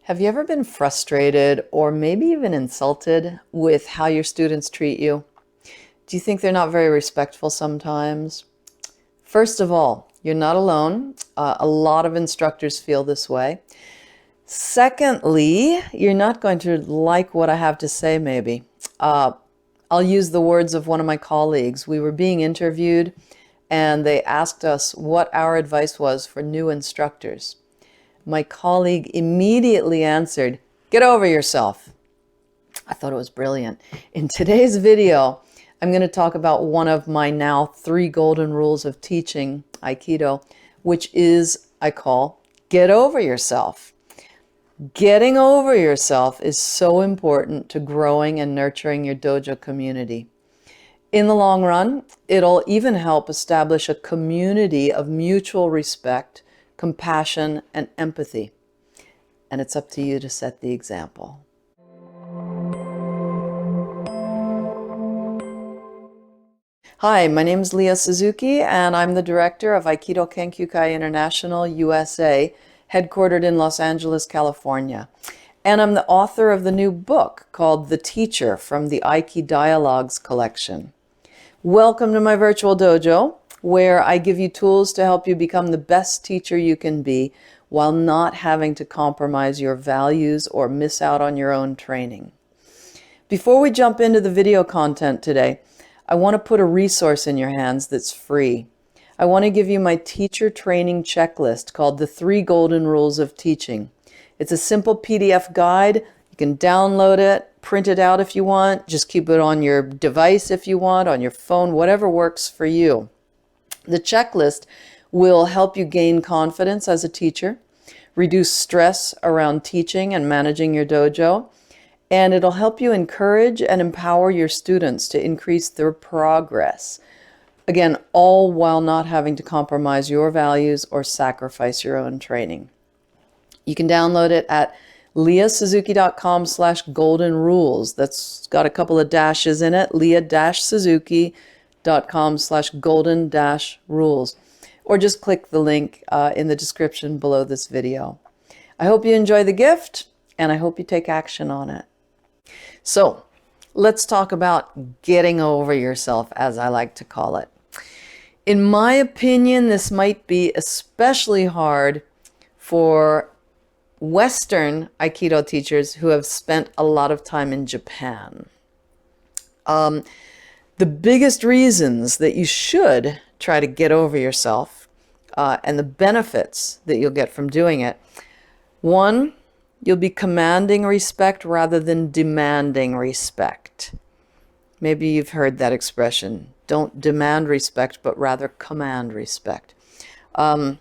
Have you ever been frustrated or maybe even insulted with how your students treat you? Do you think they're not very respectful sometimes? First of all, you're not alone. A lot of instructors feel this way. Secondly, you're not going to like what I have to say, maybe. I'll use the words of one of my colleagues. We were being interviewed and they asked us what our advice was for new instructors. My colleague immediately answered, "Get over yourself." I thought it was brilliant. In today's video, I'm going to talk about one of my now 3 golden rules of teaching Aikido, which is, I call, get over yourself. Getting over yourself is so important to growing and nurturing your dojo community. In the long run, it'll even help establish a community of mutual respect, compassion, and empathy. And it's up to you to set the example. Hi, my name is Leah Suzuki, and I'm the director of Aikido Kenkyukai International, USA, headquartered in Los Angeles, California. And I'm the author of the new book called The Teacher from the Aiki Dialogues collection. Welcome to my virtual dojo, where I give you tools to help you become the best teacher you can be while not having to compromise your values or miss out on your own training. Before we jump into the video content today, I want to put a resource in your hands that's free. I want to give you my teacher training checklist called The 3 Golden Rules of Teaching. It's a simple PDF guide. You can download it, print it out if you want, just keep it on your device if you want, on your phone, whatever works for you. The checklist will help you gain confidence as a teacher, reduce stress around teaching and managing your dojo, and it'll help you encourage and empower your students to increase their progress. Again, all while not having to compromise your values or sacrifice your own training. You can download it at leahsuzuki.com/golden rules. That's got a couple of dashes in it, leah-suzuki.com/golden-rules. Or just click the link in the description below this video. I hope you enjoy the gift, and I hope you take action on it. So, let's talk about getting over yourself, as I like to call it. In my opinion, this might be especially hard for Western Aikido teachers who have spent a lot of time in Japan. The biggest reasons that you should try to get over yourself and the benefits that you'll get from doing it. 1, you'll be commanding respect rather than demanding respect. Maybe you've heard that expression. Don't demand respect, but rather command respect. And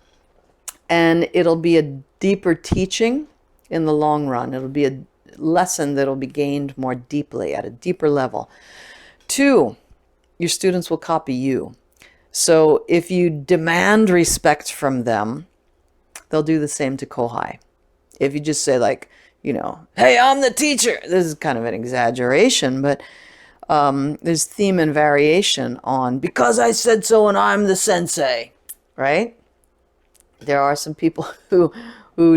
it'll be a deeper teaching in the long run. It'll be a lesson that'll be gained more deeply at a deeper level. 2, your students will copy you. So if you demand respect from them, they'll do the same to Kohai. If you just say hey, I'm the teacher. This is kind of an exaggeration, but there's theme and variation on because I said so and I'm the sensei, right? There are some people who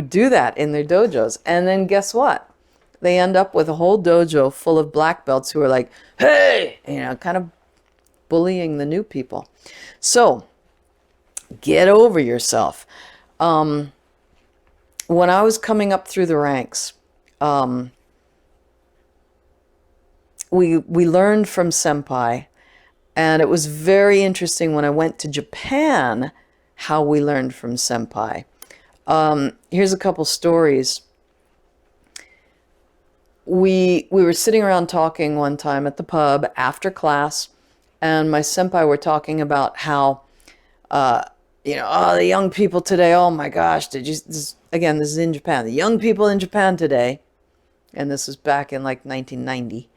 do that in their dojos. And then guess what? They end up with a whole dojo full of black belts who are like, hey, kind of bullying the new people. So get over yourself. When I was coming up through the ranks, we learned from senpai, and it was very interesting when I went to Japan how we learned from senpai. Here's a couple stories. We were sitting around talking one time at the pub after class, and my senpai were talking about how, the young people today, oh my gosh, this is in Japan, the young people in Japan today, and this was back in 1990.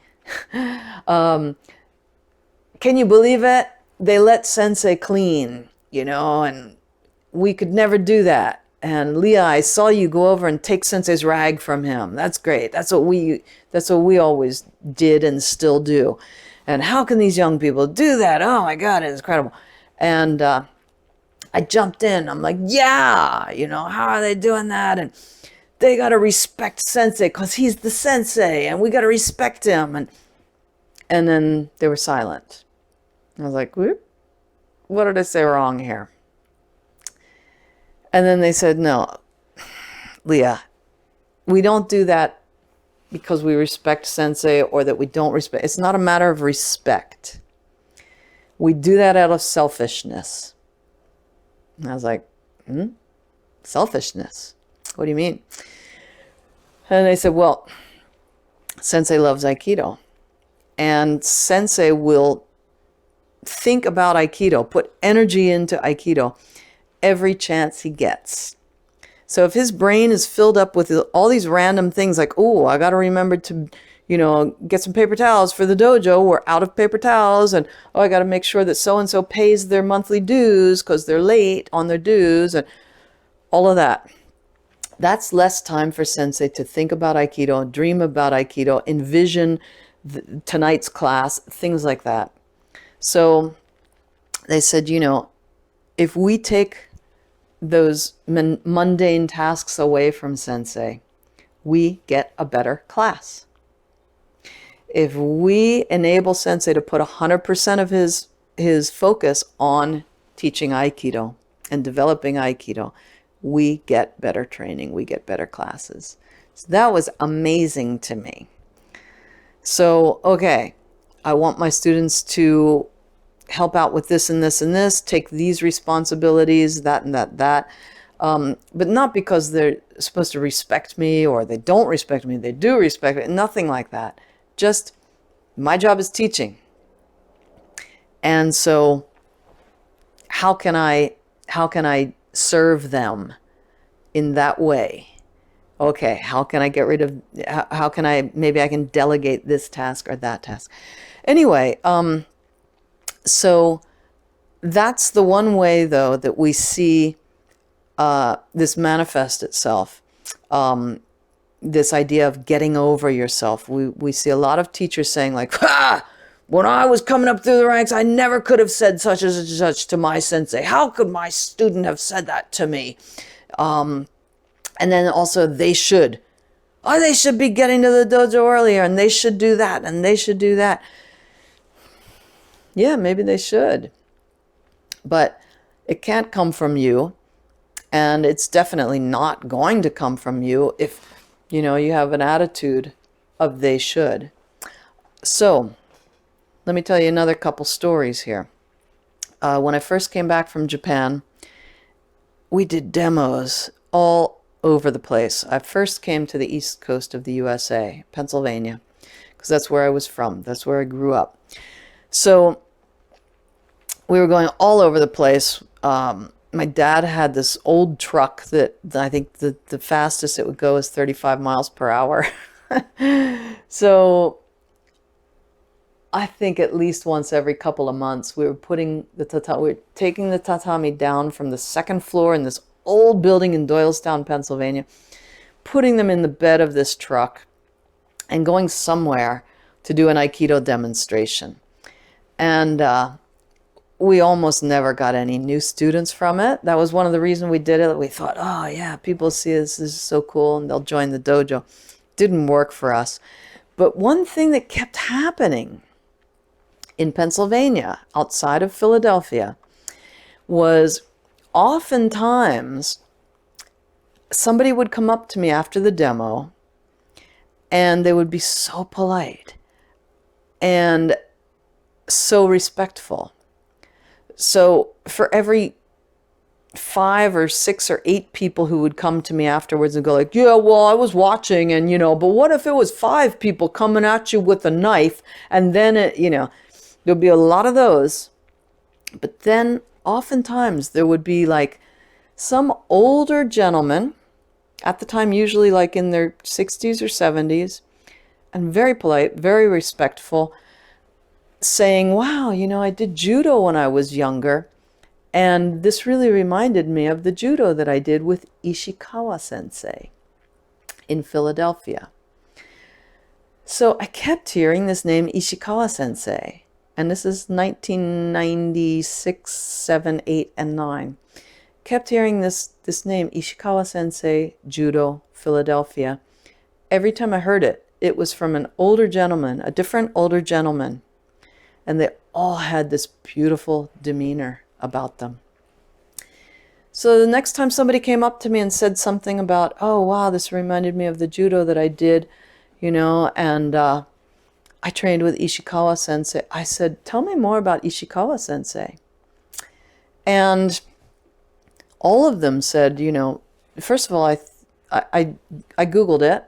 Can you believe it? They let sensei clean, and we could never do that. And Leah, I saw you go over and take sensei's rag from him. That's great. That's what we always did and still do. And how can these young people do that? Oh my God, it's incredible. And I jumped in. I'm like, yeah, how are they doing that? And they got to respect sensei because he's the sensei and we got to respect him. And then they were silent. I was like, whoop, what did I say wrong here? And then they said, no, Leah, we don't do that because we respect sensei or that we don't respect. It's not a matter of respect. We do that out of selfishness. And I was like, selfishness? What do you mean? And they said, well, sensei loves Aikido. And sensei will think about Aikido, put energy into Aikido every chance he gets. So if his brain is filled up with all these random things like, oh, I got to remember to, get some paper towels for the dojo. We're out of paper towels. And, oh, I got to make sure that so-and-so pays their monthly dues because they're late on their dues and all of that. That's less time for sensei to think about Aikido, dream about Aikido, envision tonight's class, things like that. So they said, if we take those mundane tasks away from sensei, we get a better class. If we enable sensei to put 100% of his focus on teaching Aikido and developing Aikido, we get better training, we get better classes. So that was amazing to me. So, okay, I want my students to help out with this and this and this, take these responsibilities, that and that. But not because they're supposed to respect me or they don't respect me, they do respect me, nothing like that. Just my job is teaching. And so how can I serve them in that way? Okay, how can I get rid of, maybe I can delegate this task or that task. Anyway, so that's the one way, though, that we see this manifest itself. This idea of getting over yourself. We see a lot of teachers saying like, when I was coming up through the ranks, I never could have said such and such to my sensei. How could my student have said that to me? And then also they should. Oh, they should be getting to the dojo earlier and they should do that and they should do that. Yeah, maybe they should. But it can't come from you. And it's definitely not going to come from you if, you have an attitude of they should. So let me tell you another couple stories here. When I first came back from Japan, we did demos all over the place. I first came to the east coast of the USA, Pennsylvania, because that's where I was from. That's where I grew up. So we were going all over the place. My dad had this old truck that I think the fastest it would go is 35 miles per hour. So I think at least once every couple of months, we were taking the tatami down from the second floor in this old building in Doylestown, Pennsylvania, putting them in the bed of this truck and going somewhere to do an Aikido demonstration. And we almost never got any new students from it. That was one of the reasons we did it. We thought, oh yeah, people see this is so cool and they'll join the dojo. Didn't work for us. But one thing that kept happening in Pennsylvania, outside of Philadelphia, was oftentimes somebody would come up to me after the demo and they would be so polite and so respectful. So for every 5 or 6 or 8 people who would come to me afterwards and go like, yeah, well, I was watching and, but what if it was 5 people coming at you with a knife? And then, there'll be a lot of those. But then oftentimes there would be like some older gentleman at the time, usually like in their 60s or 70s, and very polite, very respectful, saying, wow, I did judo when I was younger. And this really reminded me of the judo that I did with Ishikawa sensei in Philadelphia. So I kept hearing this name Ishikawa sensei. And this is 1996, 7, 8, and 9. kept hearing this name, Ishikawa Sensei, Judo, Philadelphia. Every time I heard it, it was from an older gentleman, a different older gentleman. And they all had this beautiful demeanor about them. So the next time somebody came up to me and said something about, oh, wow, this reminded me of the judo that I did, and I trained with Ishikawa Sensei. I said, tell me more about Ishikawa Sensei. And all of them said, first of all, I Googled it.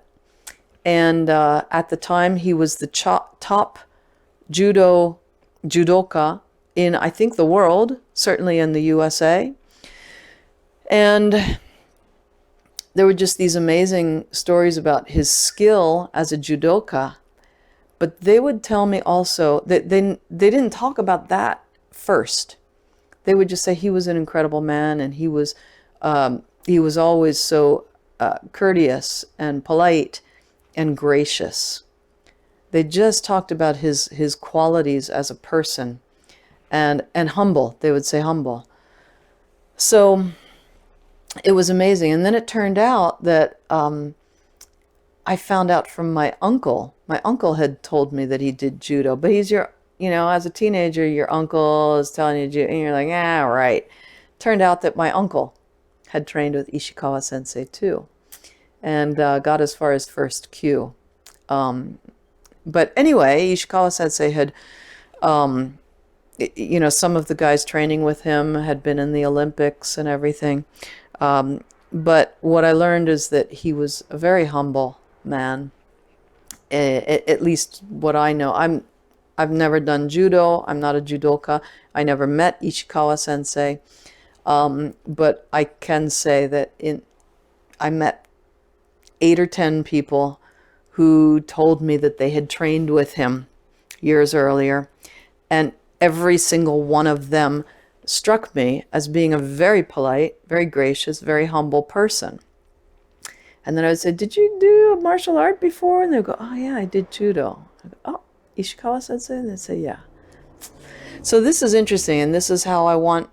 And at the time, he was the top judoka in, I think, the world, certainly in the USA. And there were just these amazing stories about his skill as a judoka. But they would tell me also that they didn't talk about that first. They would just say he was an incredible man, and he was always so courteous and polite and gracious. They just talked about his qualities as a person, and humble. They would say humble. So it was amazing. And then it turned out that I found out from my uncle. My uncle had told me that he did judo, but he's as a teenager, your uncle is telling you judo, and you're like, right. Turned out that my uncle had trained with Ishikawa Sensei too, and got as far as first kyu. But anyway, Ishikawa Sensei had, some of the guys training with him had been in the Olympics and everything. But what I learned is that he was a very humble man. At least what I know. I've never done judo. I'm not a judoka. I never met Ishikawa Sensei. But I can say that I met 8 or 10 people who told me that they had trained with him years earlier. And every single one of them struck me as being a very polite, very gracious, very humble person. And then I would say, did you do martial art before? And they'd go, oh yeah, I did judo. I go, oh, Ishikawa Sensei? And they'd say, yeah. So this is interesting, and this is how I want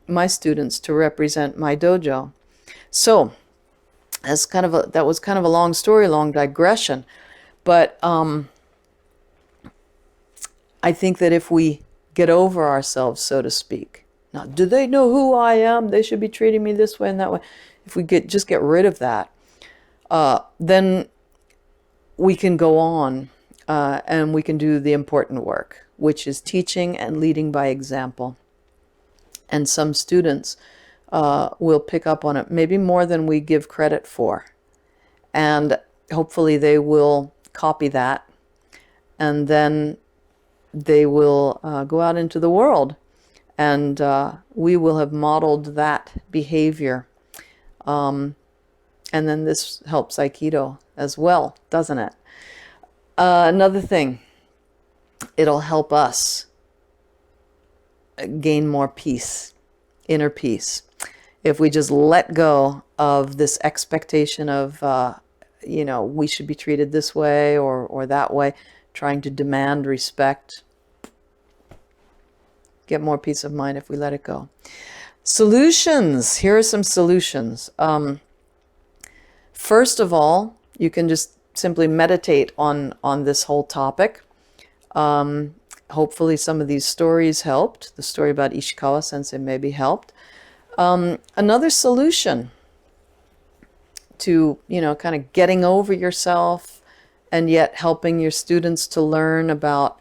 my students to represent my dojo. So that was kind of a long story, long digression. But I think that if we get over ourselves, so to speak, now, do they know who I am? They should be treating me this way and that way. If we just get rid of that, then we can go on and we can do the important work, which is teaching and leading by example. And some students will pick up on it, maybe more than we give credit for. And hopefully they will copy that, and then they will go out into the world, and we will have modeled that behavior. And then this helps Aikido as well, doesn't it? Another thing, it'll help us gain more peace, inner peace. If we just let go of this expectation of, we should be treated this way or that way, trying to demand respect, get more peace of mind if we let it go. Solutions. Here are some solutions. First of all, you can just simply meditate on this whole topic. Hopefully some of these stories helped. The story about Ishikawa Sensei maybe helped. Another solution to, kind of getting over yourself and yet helping your students to learn about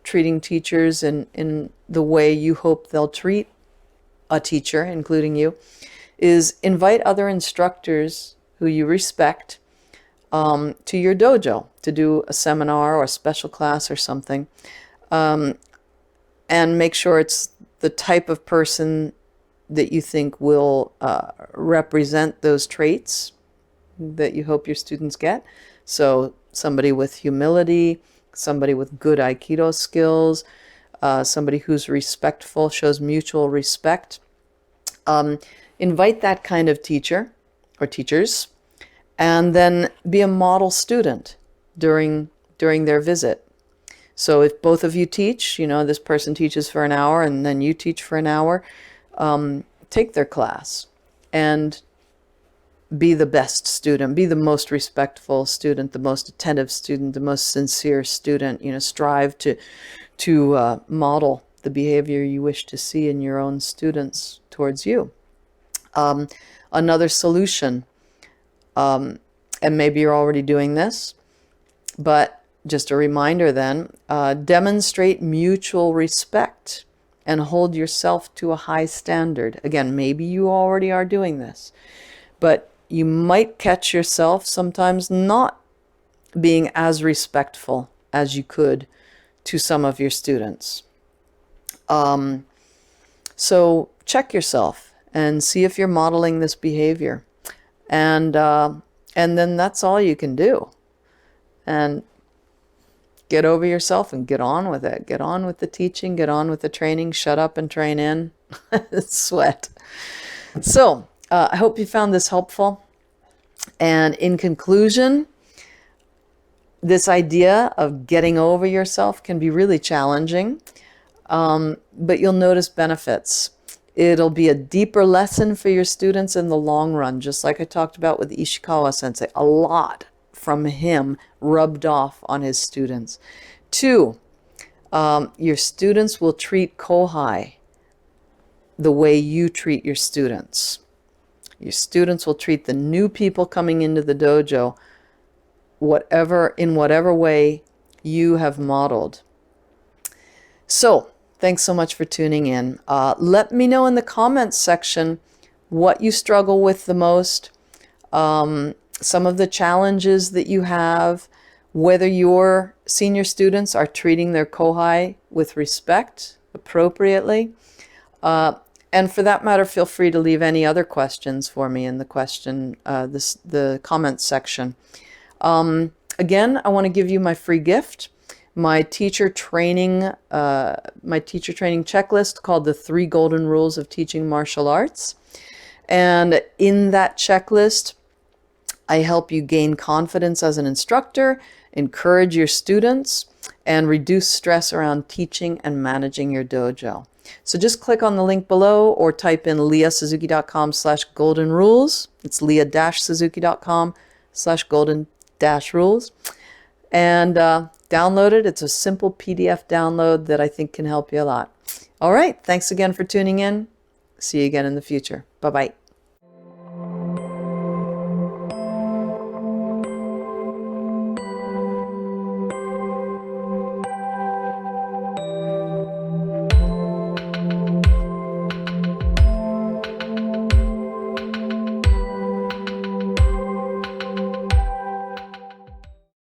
treating teachers in the way you hope they'll treat a teacher, including you, is invite other instructors who you respect to your dojo to do a seminar or a special class or something, and make sure it's the type of person that you think will represent those traits that you hope your students get. So somebody with humility, somebody with good Aikido skills, somebody who's respectful, shows mutual respect. Invite that kind of teacher or teachers, and then be a model student during their visit. So if both of you teach, this person teaches for an hour and then you teach for an hour, take their class and be the best student, be the most respectful student, the most attentive student, the most sincere student. Strive to model the behavior you wish to see in your own students towards you. Another solution, and maybe you're already doing this, but just a reminder then, demonstrate mutual respect and hold yourself to a high standard. Again, maybe you already are doing this, but you might catch yourself sometimes not being as respectful as you could to some of your students. So check yourself and see if you're modeling this behavior. And then that's all you can do. And get over yourself and get on with it. Get on with the teaching, get on with the training, shut up and train in. Sweat. So I hope you found this helpful. And in conclusion, this idea of getting over yourself can be really challenging, but you'll notice benefits. It'll be a deeper lesson for your students in the long run, just like I talked about with Ishikawa Sensei. A lot from him rubbed off on his students. 2, your students will treat Kohai the way you treat your students. Your students will treat the new people coming into the dojo in whatever way you have modeled. So, thanks so much for tuning in. Let me know in the comments section what you struggle with the most, some of the challenges that you have, whether your senior students are treating their kohai with respect appropriately. And for that matter, feel free to leave any other questions for me in the comments section. Again, I want to give you my free gift, my teacher training checklist called the 3 Golden Rules of Teaching Martial Arts. And in that checklist, I help you gain confidence as an instructor, encourage your students, and reduce stress around teaching and managing your dojo. So just click on the link below or type in leahsuzuki.com/golden-rules. It's leah-suzuki.com/golden-rules. And download it. It's a simple PDF download that I think can help you a lot. All right. Thanks again for tuning in. See you again in the future. Bye-bye.